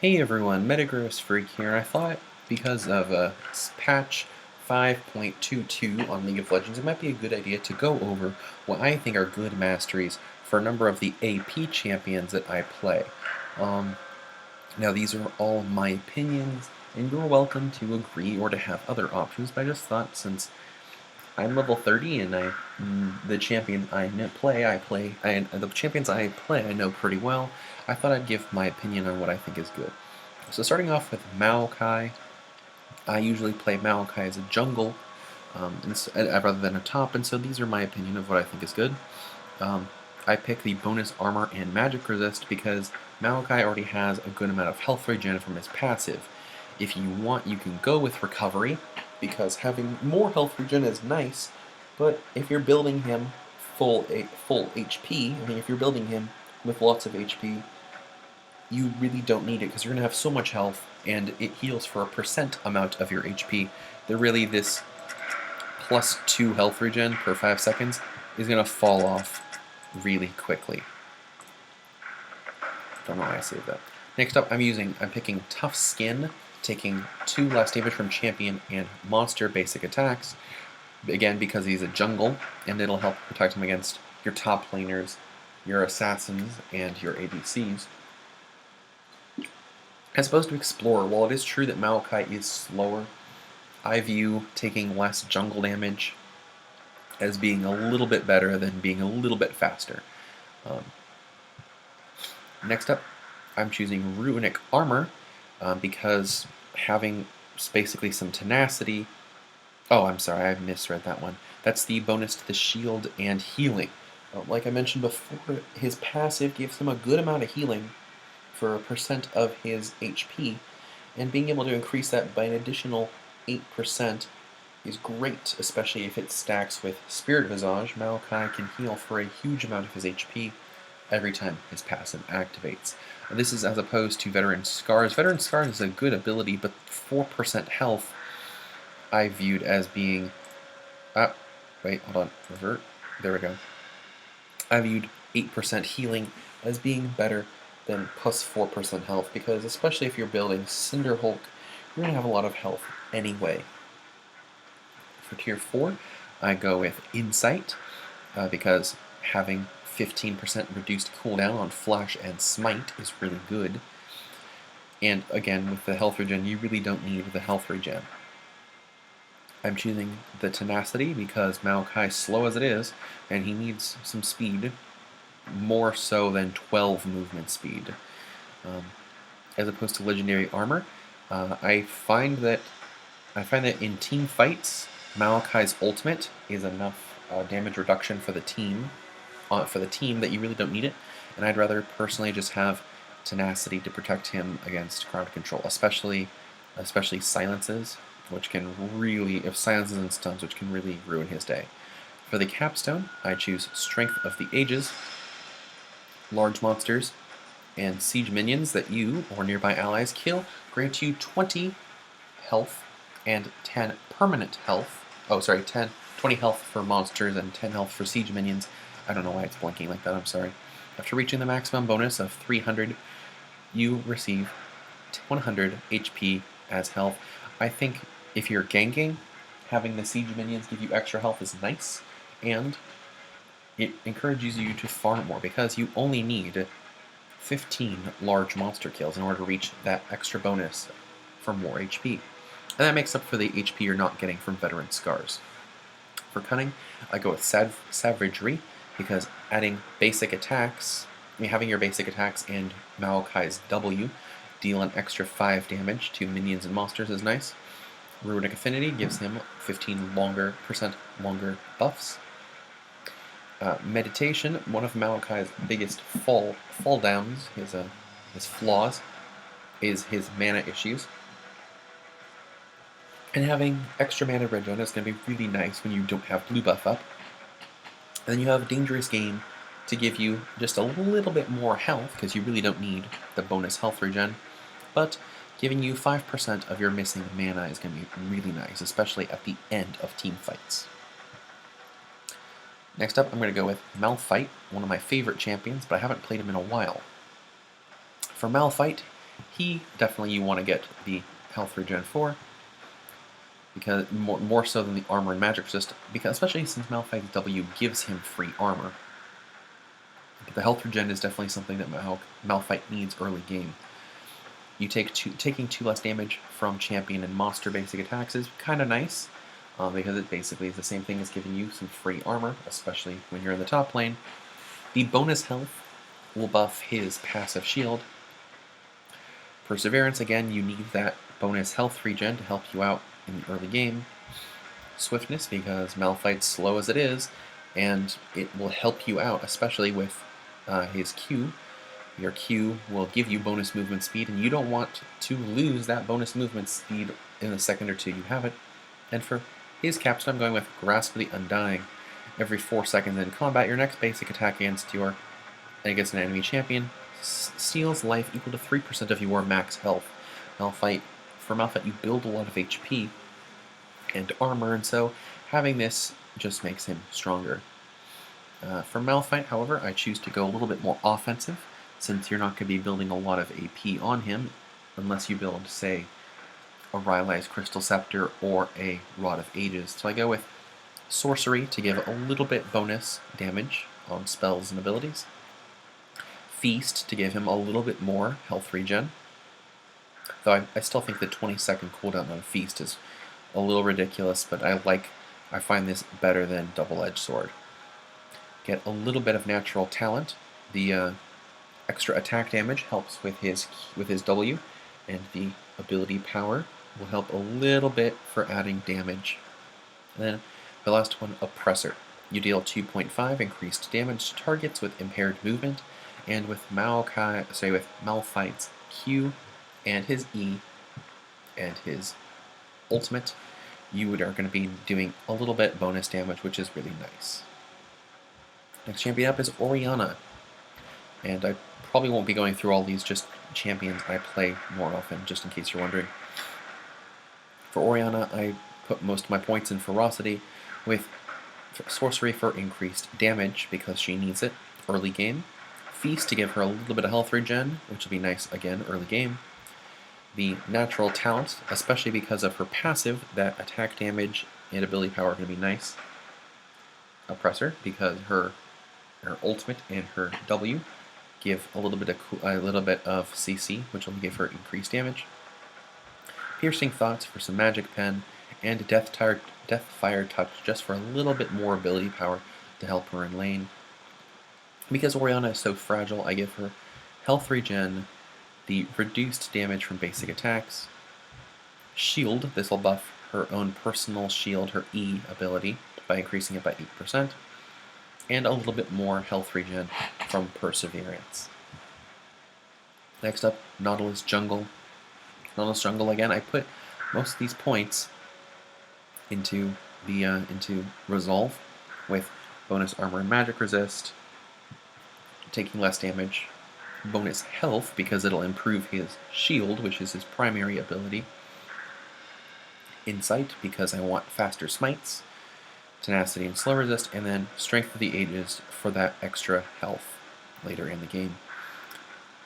Hey everyone, Metagross Freak here. I thought because of patch 5.22 on League of Legends, it might be a good idea to go over what I think are good masteries for a number of the AP champions that I play. Um, Now these are all my opinions, and you're welcome to agree or to have other options, but I just thought since I'm level 30 and the champion the champions I play I know pretty well. I thought I'd give my opinion on what I think is good. So starting off with Maokai, I usually play Maokai as a jungle rather than a top, and so these are my opinion of what I think is good. Um, I pick the bonus armor and magic resist because Maokai already has a good amount of health regen from his passive. If you want, you can go with recovery because having more health regen is nice, but if you're building him full HP, if you're building him with lots of HP, you really don't need it because you're going to have so much health and it heals for a percent amount of your HP that really this +2 health regen per 5 seconds is going to fall off really quickly. Don't know why I saved that. Next up, I'm picking Tough Skin, taking 2 less damage from champion and monster basic attacks, again because he's a jungle, and it'll help protect him against your top laners, your assassins, and your ADCs. As opposed to Explorer, while it is true that Maokai is slower, I view taking less jungle damage as being a little bit better than being a little bit faster. Um, Next up, I'm choosing Runic Armor because having basically some tenacity. Oh, I'm sorry, I misread that one. That's the bonus to the shield and healing. Like I mentioned before, his passive gives him a good amount of healing for a percent of his HP, and being able to increase that by an additional 8% is great, especially if it stacks with Spirit Visage. Maokai can heal for a huge amount of his HP every time his passive activates. This is as opposed to Veteran Scars. Veteran Scars is a good ability, but 4% health I viewed as being... wait, hold on, revert. There we go. I viewed 8% healing as being better than plus 4% health, because especially if you're building Cinder Hulk, you're going to have a lot of health anyway. For tier 4, I go with Insight, because having 15% reduced cooldown on Flash and Smite is really good. And again, with the health regen, you really don't need the health regen. I'm choosing the Tenacity because Maokai, slow as it is, and he needs some speed, more so than 12 movement speed. As opposed to Legendary Armor, I find that in team fights, Maokai's ultimate is enough damage reduction for the team that you really don't need it, and I'd rather personally just have Tenacity to protect him against crowd control, especially silences, which can really, if silences and stuns, which can really ruin his day. For the capstone, I choose Strength of the Ages. Large monsters and siege minions that you or nearby allies kill grant you 20 health and 10 permanent health. Oh, sorry, 20 health for monsters and 10 health for siege minions. I don't know why it's blinking like that, I'm sorry. After reaching the maximum bonus of 300, you receive 100 HP as health. I think if you're ganking, having the siege minions give you extra health is nice, and it encourages you to farm more because you only need 15 large monster kills in order to reach that extra bonus for more HP. And that makes up for the HP you're not getting from Veteran Scars. For Cunning, I go with Savagery because adding basic attacks, having your basic attacks and Maokai's W deal an extra 5 damage to minions and monsters is nice. Runic Affinity gives him 15% longer buffs. Meditation, one of Maokai's biggest fall downs, his flaws, is his mana issues. And having extra mana regen is going to be really nice when you don't have blue buff up. And then you have a Dangerous Game to give you just a little bit more health, because you really don't need the bonus health regen, but giving you 5% of your missing mana is going to be really nice, especially at the end of team fights. Next up, I'm going to go with Malphite, one of my favorite champions, but I haven't played him in a while. For Malphite, he definitely you want to get the health regen for, because more so than the armor and magic resist, because especially since Malphite's W gives him free armor. But the health regen is definitely something that Malphite needs early game. You taking 2 less damage from champion and monster basic attacks is kind of nice, because it basically is the same thing as giving you some free armor, especially when you're in the top lane. The bonus health will buff his passive shield. Perseverance, again, you need that bonus health regen to help you out in the early game. Swiftness, because Malphite's slow as it is, and it will help you out, especially with his Q. Your Q will give you bonus movement speed, and you don't want to lose that bonus movement speed in the second or two you have it. And for his capstone, I'm going with Grasp of the Undying. Every 4 seconds in combat, your next basic attack against an enemy champion steals life equal to 3% of your max health. For Malphite, you build a lot of HP and armor, and so having this just makes him stronger. For Malphite, however, I choose to go a little bit more offensive, since you're not going to be building a lot of AP on him, unless you build, say, a Rylai's Crystal Scepter or a Rod of Ages. So I go with Sorcery to give a little bit bonus damage on spells and abilities. Feast to give him a little bit more health regen. Though I still think the 20-second cooldown on Feast is a little ridiculous, but I find this better than Double-Edged Sword. Get a little bit of natural talent. The extra attack damage helps with his W, and the ability power will help a little bit for adding damage. And then the last one, Oppressor. You deal 2.5 increased damage to targets with impaired movement, and with Malphite's Q and his E and his ultimate, you are going to be doing a little bit bonus damage, which is really nice. Next champion up is Orianna, and I probably won't be going through all these, just champions I play more often, just in case you're wondering. For Orianna, I put most of my points in Ferocity, with Sorcery for increased damage, because she needs it early game. Feast to give her a little bit of health regen, which will be nice again early game. The natural talent, especially because of her passive, that attack damage and ability power are going to be nice. Oppressor, because her ultimate and her W give a little bit of CC, which will give her increased damage. Piercing Thoughts for some magic pen, and Deathfire Touch just for a little bit more ability power to help her in lane. Because Orianna is so fragile, I give her health regen, the reduced damage from basic attacks, shield. This will buff her own personal shield, her E ability, by increasing it by 8%, and a little bit more health regen from Perseverance. Next up, Nautilus Jungle. Nautilus Jungle, again, I put most of these points into Resolve, with bonus armor and magic resist, taking less damage, bonus health because it'll improve his shield, which is his primary ability, Insight because I want faster smites, tenacity and slow resist, and then Strength of the Ages for that extra health later in the game.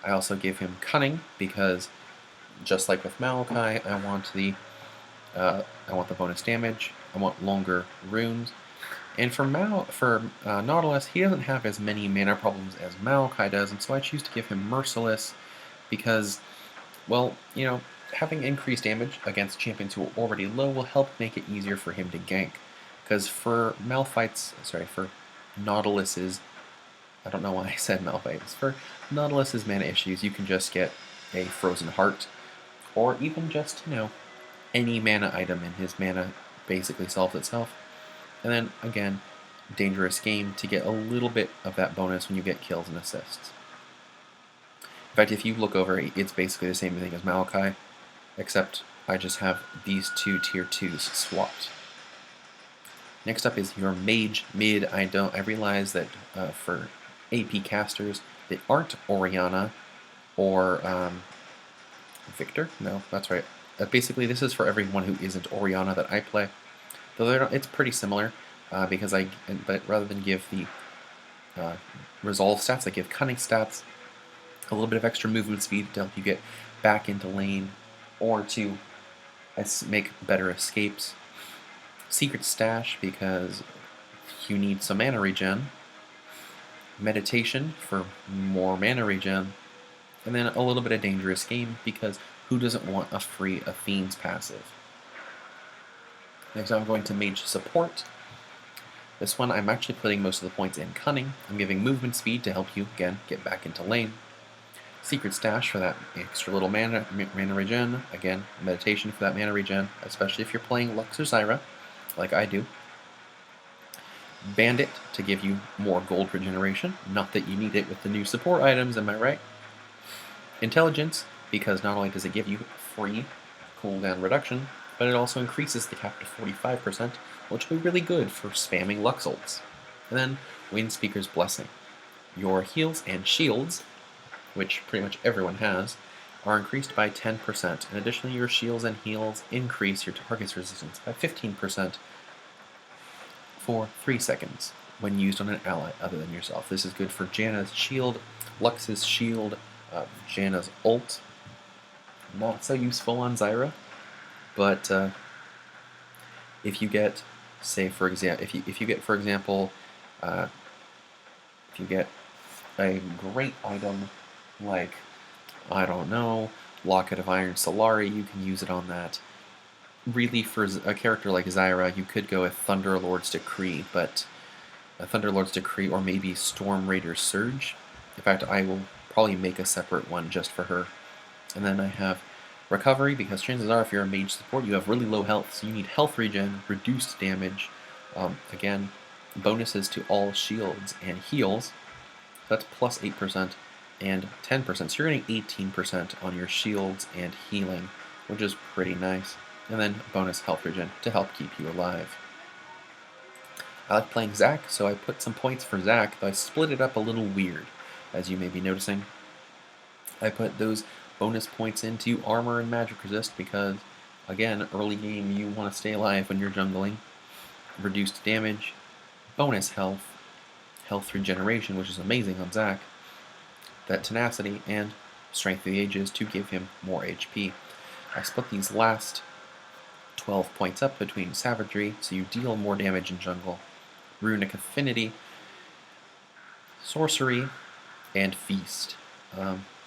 I also give him Cunning because, just like with Maokai, I want the bonus damage. I want longer runes. And for Nautilus, he doesn't have as many mana problems as Maokai does, and so I choose to give him Merciless because, well, having increased damage against champions who are already low will help make it easier for him to gank. Because for Nautilus's, I don't know why I said Malphite's, for Nautilus's mana issues, you can just get a Frozen Heart, or even just, any mana item, and his mana basically solves itself. And then, again, Dangerous Game to get a little bit of that bonus when you get kills and assists. In fact, if you look over, it's basically the same thing as Maokai, except I just have these two tier 2s swapped. Next up is your Mage Mid. I realize that for AP casters that aren't Orianna or Victor, no, that's right. Basically, this is for everyone who isn't Orianna that I play. Though it's pretty similar, but rather than give the Resolve stats, I give Cunning stats. A little bit of extra movement speed to help you get back into lane or to make better escapes. Secret Stash because you need some mana regen. Meditation for more mana regen. And then a little bit of Dangerous Game because who doesn't want a free Athene's passive? Next I'm going to Mage Support. This one I'm actually putting most of the points in Cunning. I'm giving movement speed to help you, again, get back into lane. Secret Stash for that extra little mana regen. Again, Meditation for that mana regen, especially if you're playing Lux or Zyra, like I do. Bandit to give you more gold regeneration. Not that you need it with the new support items, am I right? Intelligence, because not only does it give you free cooldown reduction, but it also increases the cap to 45%, which will be really good for spamming Lux ults. And then Windspeaker's Blessing. Your heals and shields, which pretty much everyone has, are increased by 10%, and additionally your shields and heals increase your target's resistance by 15% for 3 seconds when used on an ally other than yourself. This is good for Janna's shield, Lux's shield, Janna's ult. Not so useful on Zyra, but if you get, say for example, if you get for example, if you get a great item like, I don't know, Locket of Iron Solari, you can use it on that. Really, for a character like Zyra, you could go with Thunderlord's Decree, but Thunderlord's Decree or maybe Storm Raider's Surge. In fact, I will probably make a separate one just for her. And then I have Recovery, because chances are if you're a mage support, you have really low health, so you need health regen, reduced damage. Again, bonuses to all shields and heals. That's plus 8% and 10%. So you're getting 18% on your shields and healing, which is pretty nice. And then bonus health regen to help keep you alive. I like playing Zac, so I put some points for Zac, but I split it up a little weird, as you may be noticing. I put those bonus points into armor and magic resist because, again, early game you want to stay alive when you're jungling. Reduced damage, bonus health, health regeneration, which is amazing on Zac, that tenacity, and strength of the ages to give him more HP. I split these last 12 points up between Savagery, so you deal more damage in jungle, Runic Affinity, Sorcery, and Feast.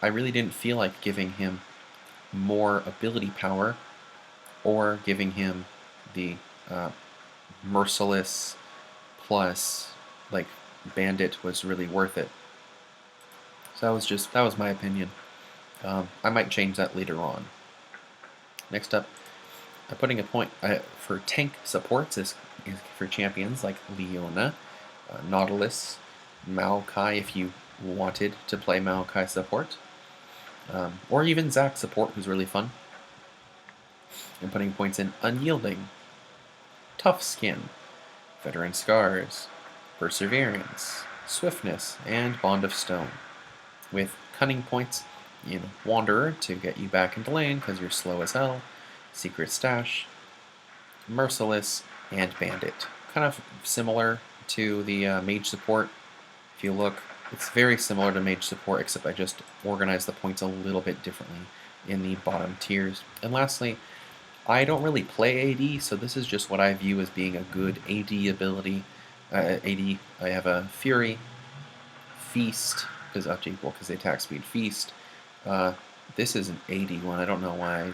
I really didn't feel like giving him more ability power or giving him the Merciless plus like Bandit was really worth it. So that was my opinion. I might change that later on. Next up, I'm putting a point for tank supports is for champions like Leona, Nautilus, Maokai if you wanted to play Maokai support, or even Zac support, who's really fun. I'm putting points in Unyielding, Tough Skin, Veteran Scars, Perseverance, Swiftness, and Bond of Stone. With Cunning points, Wanderer to get you back into lane because you're slow as hell, Secret Stash, Merciless, and Bandit. Kind of similar to the Mage support. If you look, it's very similar to Mage support, except I just organized the points a little bit differently in the bottom tiers. And lastly, I don't really play AD, so this is just what I view as being a good AD ability. AD, I have a Fury, Feast, because up to equal, because they attack speed, Feast. This is an AD one, I don't know why.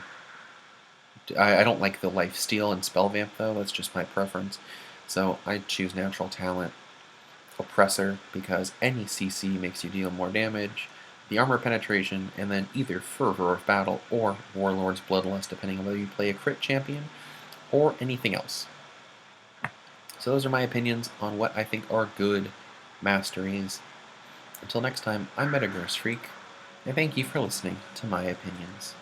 I don't like the Lifesteal and Spell Vamp though, that's just my preference. So I choose Natural Talent, Oppressor, because any CC makes you deal more damage, the Armor Penetration, and then either Fervor of Battle or Warlord's Bloodlust, depending on whether you play a crit champion or anything else. So those are my opinions on what I think are good masteries. Until next time, I'm Metagross Freak, and thank you for listening to my opinions.